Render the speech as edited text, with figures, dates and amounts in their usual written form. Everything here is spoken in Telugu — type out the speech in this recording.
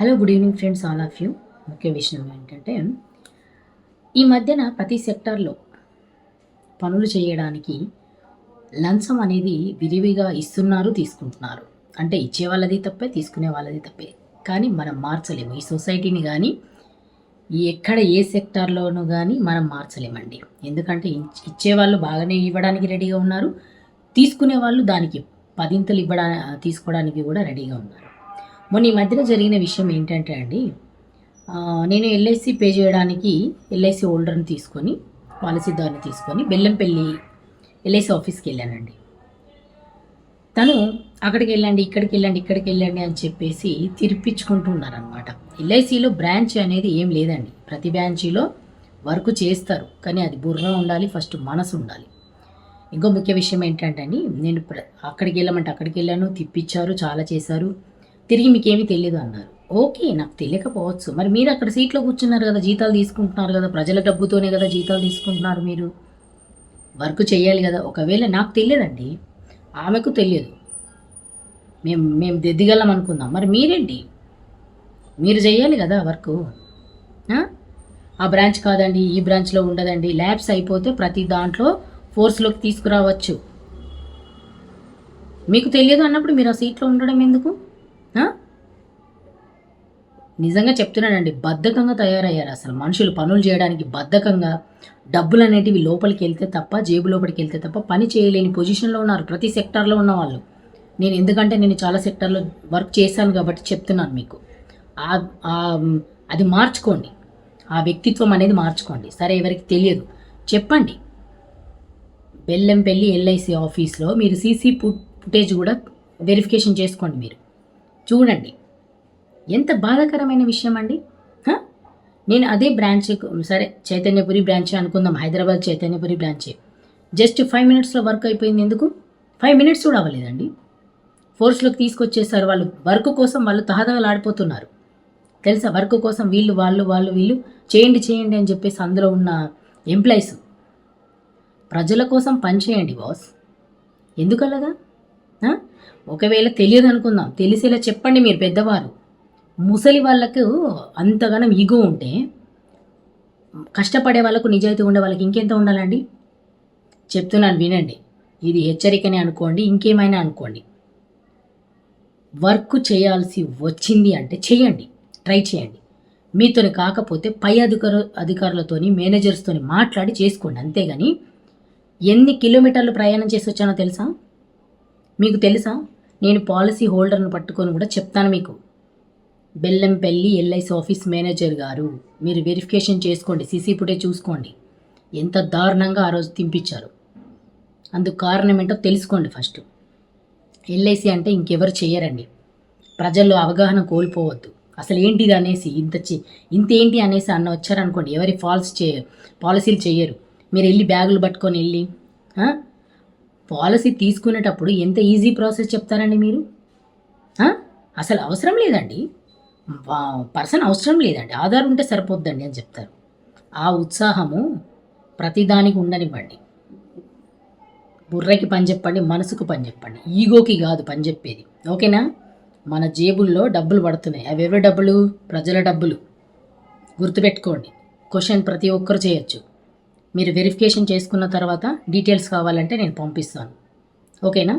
Hello, good evening friends, all of you. ముఖ్య విషయం ఏంటంటే, ఈ మధ్యన ప్రతి సెక్టార్లో పనులు చేయడానికి లంచం అనేది విరివిగా ఇస్తున్నారు, తీసుకుంటున్నారు. అంటే ఇచ్చే వాళ్ళది తప్పే, తీసుకునే వాళ్ళది తప్పే. కానీ మనం మార్చలేము ఈ సొసైటీని కానీ, ఎక్కడ ఏ సెక్టార్లోనూ కానీ మనం మార్చలేమండి. ఎందుకంటే ఇచ్చేవాళ్ళు బాగానే ఇవ్వడానికి రెడీగా ఉన్నారు, తీసుకునే వాళ్ళు దానికి పదింతలు తీసుకోవడానికి కూడా రెడీగా ఉన్నారు. మొన్న ఈ మధ్యన జరిగిన విషయం ఏంటంటే అండి, నేను ఎల్ఐసి పే చేయడానికి ఎల్ఐసి హోల్డర్ని తీసుకొని, పాలసీదారుని తీసుకొని బెల్లంపల్లి ఎల్ఐసి ఆఫీస్కి వెళ్ళానండి. తను అక్కడికి వెళ్ళండి, ఇక్కడికి వెళ్ళండి అని చెప్పేసి తిరిపించుకుంటూ ఉన్నారనమాట. ఎల్ఐసిలో బ్రాంచ్ అనేది ఏం లేదండి. ప్రతి బ్రాంచీలో వర్క్ చేస్తారు, కానీ అది బుర్ర ఉండాలి, ఫస్ట్ మనసు ఉండాలి. ఇంకో ముఖ్య విషయం ఏంటంటే అండి, నేను అక్కడికి వెళ్ళాను, తిప్పించారు, చాలా చేశారు. తిరిగి మీకేమీ తెలియదు అన్నారు. ఓకే, నాకు తెలియకపోవచ్చు. మరి మీరు అక్కడ సీట్లో కూర్చున్నారు కదా, జీతాలు తీసుకుంటున్నారు కదా, ప్రజల డబ్బుతోనే కదా జీతాలు తీసుకుంటున్నారు. మీరు వర్క్ చేయాలి కదా. ఒకవేళ నాకు తెలియదండి, ఆమెకు తెలియదు, మేము దిద్దగలం అనుకుందాం. మరి మీరేంటి, మీరు చేయాలి కదా వర్క్. ఆ బ్రాంచ్ కాదండి, ఈ బ్రాంచ్లో ఉండదండి, ల్యాబ్స్ అయిపోతే ప్రతి దాంట్లో ఫోర్స్లోకి తీసుకురావచ్చు. మీకు తెలియదు అన్నప్పుడు మీరు ఆ సీట్లో ఉండడం ఎందుకు? నిజంగా చెప్తున్నానండి, బద్ధకంగా తయారయ్యారు అసలు మనుషులు. పనులు చేయడానికి బద్ధకంగా, డబ్బులు అనేటివి లోపలికి వెళ్తే తప్ప, జేబు లోపలికి వెళ్తే తప్ప పని చేయలేని పొజిషన్లో ఉన్నారు ప్రతి సెక్టార్లో ఉన్న వాళ్ళు. ఎందుకంటే నేను చాలా సెక్టార్లో వర్క్ చేశాను కాబట్టి చెప్తున్నాను మీకు. అది మార్చుకోండి, ఆ వ్యక్తిత్వం అనేది మార్చుకోండి. సరే, ఎవరికి తెలియదు చెప్పండి. బెల్లంపల్లి ఎల్ఐసి ఆఫీస్లో మీరు సీసీ ఫుటేజ్ కూడా వెరిఫికేషన్ చేసుకోండి. మీరు చూడండి, ఎంత బాధాకరమైన విషయం అండి. నేను అదే బ్రాంచ్, సరే చైతన్యపురి బ్రాంచ్ అనుకుందాం, హైదరాబాద్ చైతన్యపురి బ్రాంచే. జస్ట్ 5 మినిట్స్లో వర్క్ అయిపోయింది. ఎందుకు 5 మినిట్స్ కూడా అవ్వలేదండి. ఫోర్స్లోకి తీసుకొచ్చేసారు. వాళ్ళు వర్క్ కోసం వాళ్ళు తహతహలాడిపోతున్నారు తెలుసా. వర్క్ కోసం వీళ్ళు చేయండి అని చెప్పేసి అందులో ఉన్న ఎంప్లాయీస్. ప్రజల కోసం పనిచేయండి బాస్, ఎందుకలాగా? ఒకవేళ తెలియదు అనుకుందాం, తెలిసేలా చెప్పండి. మీరు పెద్దవారు, ముసలి వాళ్ళకు అంతగానం ఈగో ఉంటే కష్టపడే వాళ్ళకు, నిజాయితీ ఉండే వాళ్ళకి ఇంకెంత ఉండాలండి? చెప్తున్నాను వినండి, ఇది హెచ్చరికనే అనుకోండి, ఇంకేమైనా అనుకోండి. వర్క్ చేయాల్సి వచ్చింది అంటే చేయండి, ట్రై చేయండి. మీతోని కాకపోతే పై అధికారులతోని, మేనేజర్స్తోని మాట్లాడి చేసుకోండి. అంతేగాని ఎన్ని కిలోమీటర్లు ప్రయాణం చేసి వచ్చానో తెలుసా మీకు? తెలుసా? నేను పాలసీ హోల్డర్ను పట్టుకొని కూడా చెప్తాను మీకు. బెల్లంపల్లి ఎల్ఐసి ఆఫీస్ మేనేజర్ గారు, మీరు వెరిఫికేషన్ చేసుకోండి, సీసీ ఫుటేజ్ చూసుకోండి. ఎంత దారుణంగా ఆ రోజు తింపించారు. అందుకు కారణం ఏంటో తెలుసుకోండి ఫస్ట్. ఎల్ఐసి అంటే ఇంకెవరు చేయరండి. ప్రజల్లో అవగాహన కోల్పోవద్దు. అసలు ఏంటిది అనేసి ఇంతేంటి అనేసి వచ్చారనుకోండి, ఎవరి పాలసీలు చేయరు. మీరు వెళ్ళి బ్యాగులు పట్టుకొని వెళ్ళి పాలసీ తీసుకునేటప్పుడు ఎంత ఈజీ ప్రాసెస్ చెప్తారండి మీరు. అసలు అవసరం లేదండి, పర్సన్ అవసరం లేదండి, ఆధార్ ఉంటే సరిపోద్దండి అని చెప్తారు. ఆ ఉత్సాహము ప్రతిదానికి ఉండనివ్వండి. బుర్రకి పని చెప్పండి, మనసుకు పని చెప్పండి, ఈగోకి కాదు పని చెప్పేది. ఓకేనా? మన జేబుల్లో డబ్బులు పడుతున్నాయి. అవి ఎవరి డబ్బులు? ప్రజల డబ్బులు. గుర్తుపెట్టుకోండి. క్వశ్చన్ ప్రతి ఒక్కరు చేయొచ్చు. మీరు వెరిఫికేషన్ చేసుకున్న తర్వాత డీటెయిల్స్ కావాలంటే నేను పంపిస్తాను. ఓకేనా?